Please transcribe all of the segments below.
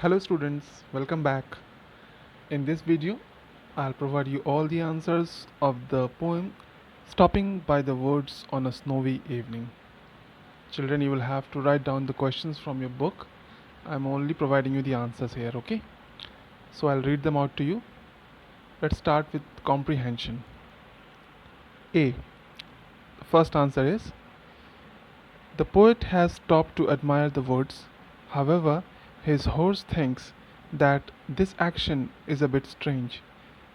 Hello students, welcome back. In this video, I'll provide you all the answers of the poem Stopping by the Woods on a Snowy Evening. Children, you will have to write down the questions from your book. I'm only providing you the answers here, okay? So I'll read them out to you. Let's start with comprehension. A. The first answer is the poet has stopped to admire the woods. However, his horse thinks that this action is a bit strange.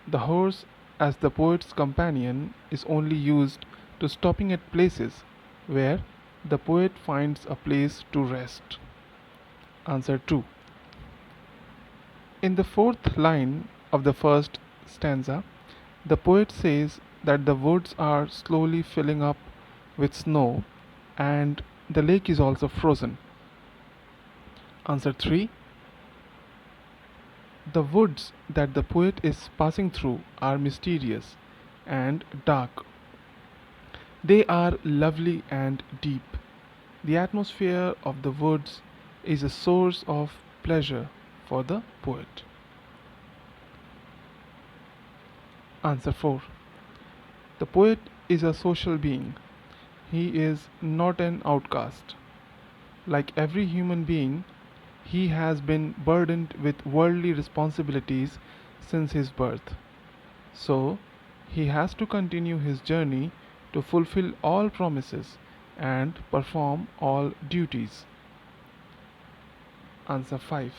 The horse, as the poet's companion, is only used to stopping at places where the poet finds a place to rest. Answer 2. In the fourth line of the first stanza, the poet says that the woods are slowly filling up with snow and the lake is also frozen. Answer 3. The woods that the poet is passing through are mysterious and dark. They are lovely and deep. The atmosphere of the woods is a source of pleasure for the poet. Answer 4. The poet is a social being. He is not an outcast. Like every human being, he has been burdened with worldly responsibilities since his birth. So, he has to continue his journey to fulfill all promises and perform all duties. Answer 5.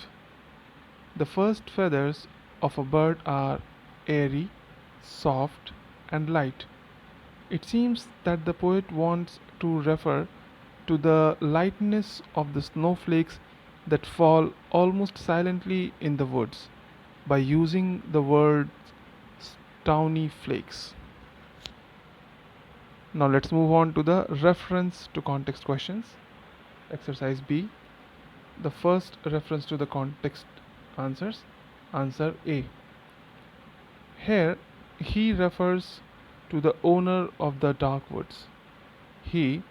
The first feathers of a bird are airy, soft, and light. It seems that the poet wants to refer to the lightness of the snowflakes that fall almost silently in the woods by using the word stony flakes. Now let's move on to the reference to context questions. Exercise B. The first reference to the context answers. Answer A. Here he refers to the owner of the dark woods. He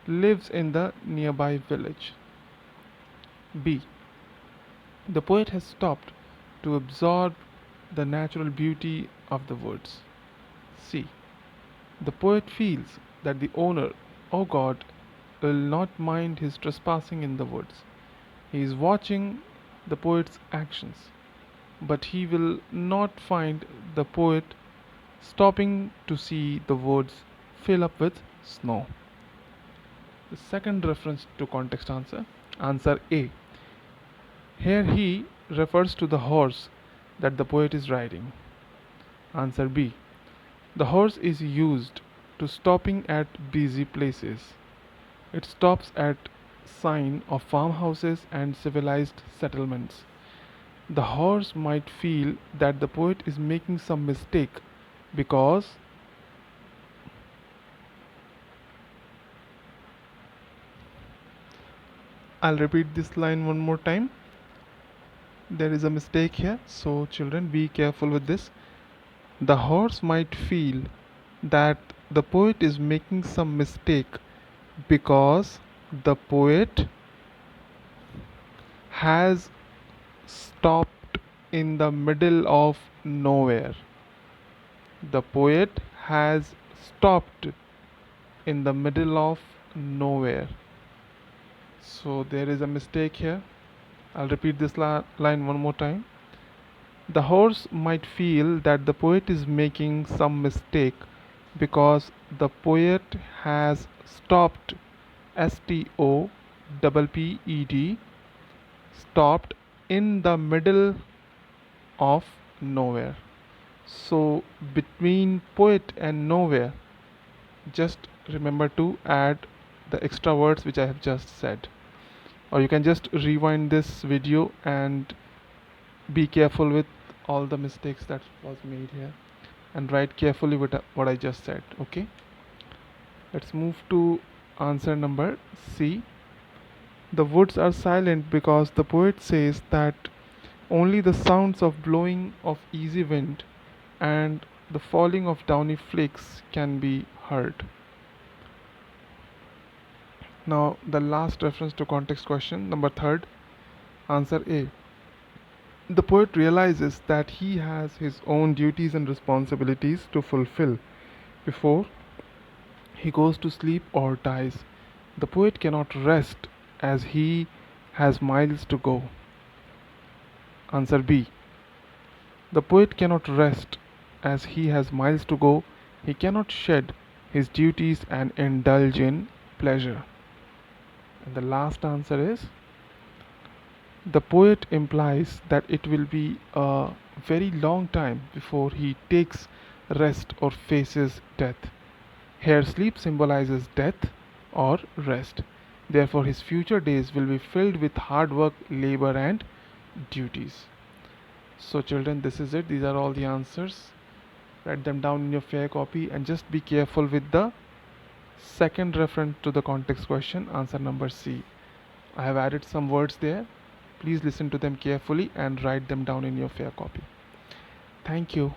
lives in the nearby village. B. The poet has stopped to absorb the natural beauty of the woods. C. The poet feels that the owner, or God, will not mind his trespassing in the woods. He is watching the poet's actions, but he will not find the poet stopping to see the woods fill up with snow. The second reference to context answer. Answer A. Here he refers to the horse that the poet is riding. Answer B. The horse is used to stopping at busy places. It stops at sign of farmhouses and civilized settlements. The horse might feel that the poet is making some mistake because I'll repeat this line one more time. There is a mistake here, so children be careful with this. The horse might feel that the poet is making some mistake because the poet has stopped in the middle of nowhere. The poet has stopped in the middle of nowhere. So there is a mistake here. I'll repeat this line one more time. The horse might feel that the poet is making some mistake because the poet has stopped, STOPPED, stopped in the middle of nowhere. So between poet and nowhere, just remember to add the extra words which I have just said. Or you can just rewind this video and be careful with all the mistakes that was made here and write carefully with what I just said. Okay, let's move to answer number C. The woods are silent because the poet says that only the sounds of blowing of easy wind and the falling of downy flakes can be heard. Now the last reference to context question, number third. Answer A. The poet realizes that he has his own duties and responsibilities to fulfill before he goes to sleep or dies. The poet cannot rest as he has miles to go. Answer B. The poet cannot rest as he has miles to go. He cannot shed his duties and indulge in pleasure. And the last answer is the poet implies that it will be a very long time before he takes rest or faces death. Here, sleep symbolizes death or rest. Therefore, his future days will be filled with hard work, labor, and duties. So, children, this is it. These are all the answers. Write them down in your fair copy and just be careful with the second reference to the context question, answer number C. I have added some words there. Please listen to them carefully and write them down in your fair copy. Thank you.